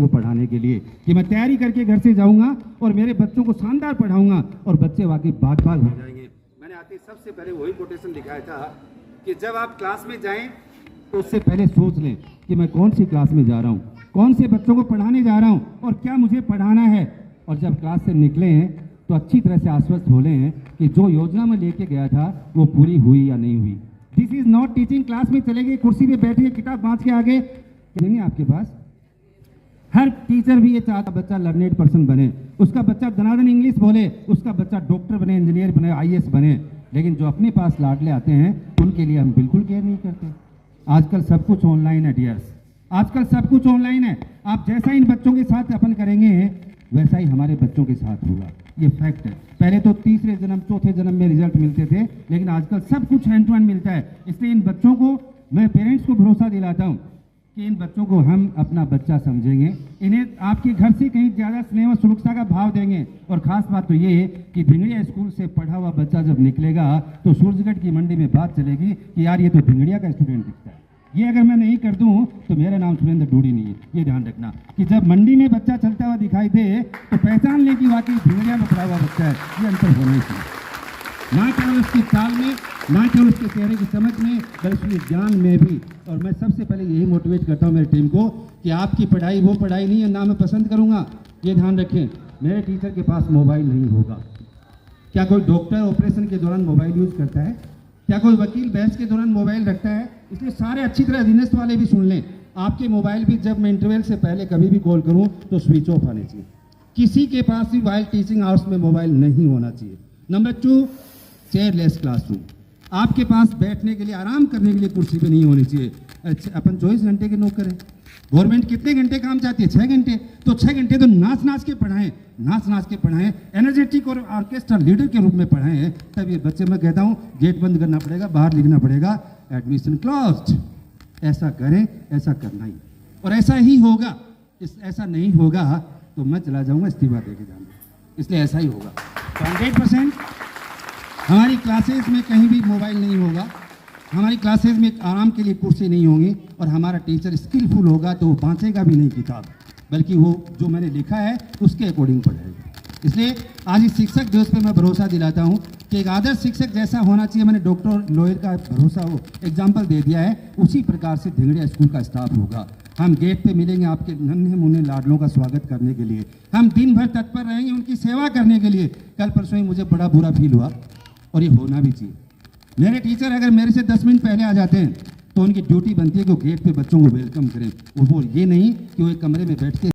को पढ़ाने के लिए कि मैं तैयारी करके घर से जाऊंगा और मेरे बच्चों को शानदार पढ़ाऊंगा और बच्चे वाकई बाग हो जाएंगे। मैंने आते सबसे पहले वही कोटेशन दिखाया था कि जब आप क्लास में जाएं तो उससे पहले सोच लें कि मैं कौन सी क्लास में जा रहा हूं, कौन से बच्चों को पढ़ाने जा रहा हूं और क्या मुझे पढ़ाना है। और जब क्लास से निकले हैं तो अच्छी तरह से आश्वस्त हो लें कि जो योजना मैं लेके गया था वो पूरी हुई या नहीं हुई। This is not teaching. Class में चले गए, कुर्सी पे बैठे, किताब बांध के आगे नहीं, आपके पास हर टीचर भी ये चाहता बच्चा लर्नेड पर्सन बने, उसका बच्चा धनाधन इंग्लिश बोले, उसका बच्चा डॉक्टर बने, इंजीनियर बने, आईएएस बने। लेकिन जो अपने पास लाडले आते हैं उनके लिए हम बिल्कुल केयर नहीं करते। आजकल सब कुछ ऑनलाइन है डियर्स, आजकल सब कुछ ऑनलाइन है। आप जैसा इन बच्चों के साथ अपन करेंगे वैसा ही हमारे बच्चों के साथ होगा, ये फैक्ट है। पहले तो तीसरे जन्म चौथे जन्म में रिजल्ट मिलते थे, लेकिन आजकल सब कुछ हैंड टू हैंड मिलता है। इसलिए इन बच्चों को मैं पेरेंट्स को भरोसा दिलाता हूँ कि इन बच्चों को हम अपना बच्चा समझेंगे, इन्हें आपके घर से कहीं ज़्यादा स्नेह और सुरक्षा का भाव देंगे। और ख़ास बात तो ये है कि भिंगड़िया स्कूल से पढ़ा हुआ बच्चा जब निकलेगा तो सूरजगढ़ की मंडी में बात चलेगी कि यार ये तो भिंगड़िया का स्टूडेंट दिखता है। ये अगर मैं नहीं कर दूं तो मेरा नाम सुरेंद्र डूडी नहीं है। ये ध्यान रखना कि जब मंडी में बच्चा चलता हुआ दिखाई दे तो पहचान ले कि वाकई भिंगड़िया में पढ़ा हुआ बच्चा है। ये अंतर होना ही चाहिए, ना केवल उसकी चाल में, ना केवल उसके चेहरे की चमक में, बल्कि ज्ञान में भी। और मैं सबसे पहले यही मोटिवेट करता हूँ मेरी टीम को कि आपकी पढ़ाई वो पढ़ाई नहीं है ना मैं पसंद करूँगा। ये ध्यान रखें, मेरे टीचर के पास मोबाइल नहीं होगा। क्या कोई डॉक्टर ऑपरेशन के दौरान मोबाइल यूज़ करता है? क्या कोई वकील बहस के दौरान मोबाइल रखता है? इसलिए सारे अच्छी तरह अधीनस्थ वाले भी सुन लें, आपके मोबाइल भी जब मैं इंटरवल से पहले कभी भी कॉल करूं तो स्विच ऑफ आने चाहिए। किसी के पास भी वाइल टीचिंग आवर्स में मोबाइल नहीं होना चाहिए। Number 2, chairless classroom. आपके पास बैठने के लिए, आराम करने के लिए कुर्सी पे नहीं होनी चाहिए। अच्छा, अपन 24 घंटे के नौकर हैं। गवर्नमेंट कितने घंटे काम चाहती है? 6 घंटे। तो 6 घंटे तो नाच नाच के पढ़ाएं, नाच नाच के पढ़ाएं, एनर्जेटिक और ऑर्केस्ट्रा लीडर के रूप में पढ़ाएं। तब ये बच्चे, मैं कहता हूँ गेट बंद करना पड़ेगा, बाहर लिखना पड़ेगा एडमिशन क्लोज्ड। ऐसा करें, ऐसा करना ही, और ऐसा ही होगा। ऐसा नहीं होगा तो मैं चला जाऊँगा इस्तीफा दे के जाऊँगा। इसलिए ऐसा ही होगा। तो 100% हमारी क्लासेस में कहीं भी मोबाइल नहीं होगा, हमारी क्लासेस में आराम के लिए कुर्सी नहीं होंगी, और हमारा टीचर स्किलफुल होगा तो वो बांटेगा भी नहीं किताब, बल्कि वो जो मैंने लिखा है उसके अकॉर्डिंग पढ़ाएगा। इसलिए आज इस शिक्षक दिवस पे मैं भरोसा दिलाता हूँ कि एक आदर्श शिक्षक जैसा होना चाहिए। मैंने डॉक्टर लोयर का भरोसा हो एग्जाम्पल दे दिया है, उसी प्रकार से भिंगड़िया स्कूल का स्टाफ होगा। हम गेट पे मिलेंगे आपके नन्हे मुन्ने लाडलों का स्वागत करने के लिए, हम दिन भर तत्पर रहेंगे उनकी सेवा करने के लिए। कल परसों ही मुझे बड़ा बुरा फील हुआ, और ये होना भी चाहिए। मेरे टीचर अगर मेरे से 10 मिनट पहले आ जाते हैं तो उनकी ड्यूटी बनती है कि वो गेट पे बच्चों को वेलकम करें। वो ये नहीं कि वो एक कमरे में बैठ के